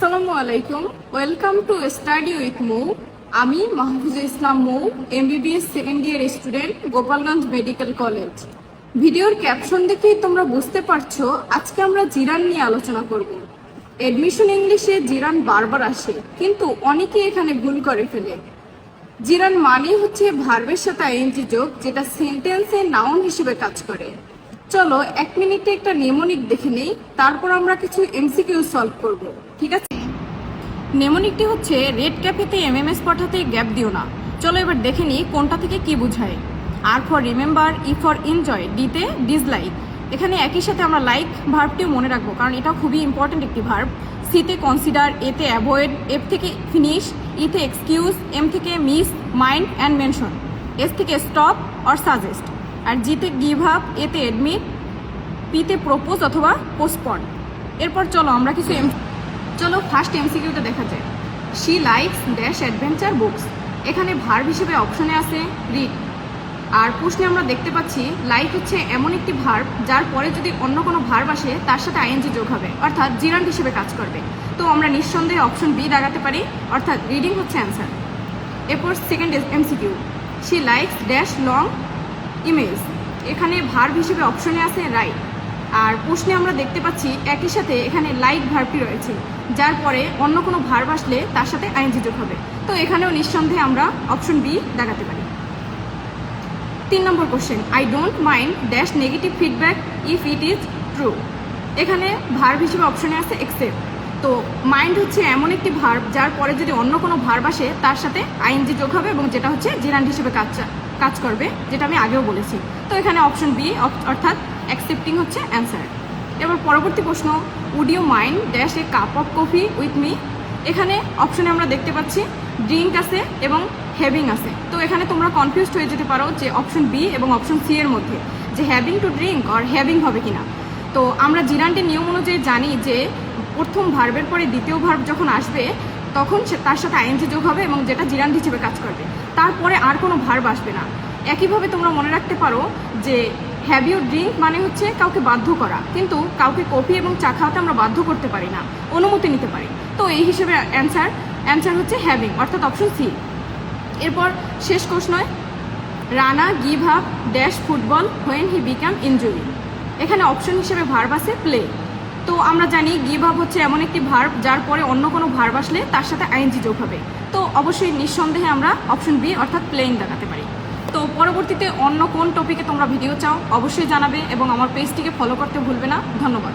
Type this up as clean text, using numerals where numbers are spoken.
আসসালামু আলাইকুম, welcome to study with Mou. আমি Mahfuza Islam Mou, MBBS second year student, Gopalganj medical college. ভিডিওর ক্যাপশন দেখেই তোমরা বুঝতে পারছো আজকে আমরা জিরান নিয়ে আলোচনা করব। এডমিশন ইংলিশে জিরান বারবার আসে, কিন্তু অনেকেই এখানে ভুল করে ফেলে। জিরান মানে হচ্ছে ভার্বের সাথে আইএনজি যোগ, যেটা সেন্টেন্সে নাউন হিসেবে কাজ করে। চলো 1 মিনিটে একটা নেমোনিক দেখে নেই, তারপর আমরা কিছু এমসিকিউ সলভ করব, ঠিক আছে? নেমোনিকটি হচ্ছে রেড ক্যাফেতে এমএমএস পাঠাতে গ্যাপ দিও না। চলো এবার দেখে নিই কোনটা থেকে কি বোঝায়। R for remember, E for enjoy, ডিতে ডিসলাইক। এখানে একই সাথে আমরা লাইক ভার্বটিও মনে রাখবো, কারণ এটা খুবই ইম্পর্টেন্ট একটি ভার্ব। সিতে কনসিডার, এতে অ্যাভয়েড, এফ থেকে ফিনিশ, ইতে এক্সকিউজ, এম থেকে miss, mind and mention, S থেকে স্টপ অর সাজেস্ট, আর জিতে গিভ আপ, এতে এডমিট, পিতে প্রপোজ অথবা পোস্টপন। এরপর চলো আমরা কিছু ফার্স্ট এমসিকিউটা দেখা যায়। She likes dash adventure books. এখানে ভার্ব হিসেবে অপশনে আছে রিড। আর প্রশ্নে আমরা দেখতে পাচ্ছি লাইক হচ্ছে এমন একটি ভার্ব যার পরে যদি অন্য কোনো ভার্ব আসে তার সাথে আইএনজি যোগ হবে, অর্থাৎ জিরান্ট হিসেবে কাজ করবে। তো আমরা নিঃসন্দেহে অপশন বি দাগাতে পারি, অর্থাৎ রিডিং হচ্ছে অ্যান্সার। এরপর second MCQ, she likes dash long image. এখানে ভার্ব হিসেবে অপশনে আছে রাইট। আর প্রশ্নে আমরা দেখতে পাচ্ছি একই সাথে এখানে লাইক ভার্বটি রয়েছে, যার পরে অন্য কোনো ভার্ব আসলে তার সাথে আইএনজি যোগ হবে। তো এখানেও নিঃসন্দেহে আমরা অপশন বি দেখাতে পারি। 3 number question, I don't mind dash negative feedback if it is true. এখানে ভার্ব হিসেবে অপশনে আছে অ্যাকসেপ্ট। তো মাইন্ড হচ্ছে এমন একটি ভার্ব যার পরে যদি অন্য কোনো ভার্ব আসে তার সাথে আইএনজি যোগ হবে, এবং যেটা হচ্ছে জিরান্ট হিসেবে কাজ করবে, যেটা আমি আগেও বলেছি। তো এখানে অপশন বি অর্থাৎ অ্যাকসেপ্টিং হচ্ছে অ্যান্সার। এবার পরবর্তী প্রশ্ন, would you mind dash a cup of coffee with me. এখানে অপশনে আমরা দেখতে পাচ্ছি ড্রিঙ্ক আছে এবং হ্যাভিং আছে। তো এখানে তোমরা কনফিউজড হয়ে যেতে পারো যে অপশন বি এবং অপশন সি এর মধ্যে যে having to drink or having হবে কিনা। তো আমরা জিরান্টের নিয়ম অনুযায়ী জানি যে প্রথম ভার্বের পরে দ্বিতীয় ভার্ব যখন আসবে তখন তার সাথে আইএনজি যোগ হবে, এবং যেটা জিরান্ট হিসেবে কাজ করবে। তারপরে আর কোনো ভার্ব আসবে না। একইভাবে তোমরা মনে রাখতে পারো যে হ্যাভ ইউ ড্রিঙ্ক মানে হচ্ছে কাউকে বাধ্য করা, কিন্তু কাউকে কফি এবং চা খাওয়াতে আমরা বাধ্য করতে পারি না, অনুমতি নিতে পারি। তো এই হিসেবে অ্যান্সার হচ্ছে হ্যাভিং, অর্থাৎ অপশন সি। এরপর শেষ প্রশ্ন, Rana give up dash football when he become injury. এখানে অপশন হিসেবে ভার্ব আছে প্লে। তো আমরা জানি গিভ আপ হচ্ছে এমন একটি ভার্ব যার পরে অন্য কোনো ভার্ব আসলে তার সাথে আইএনজি যোগ হবে। তো অবশ্যই নিঃসন্দেহে আমরা অপশন বি অর্থাৎ প্লেইং দেখাতে পারি। তো পরবর্তীতে অন্য কোন টপিকে তোমরা ভিডিও চাও অবশ্যই জানাবে, এবং আমার পেজটিকে ফলো করতে ভুলবে না। ধন্যবাদ।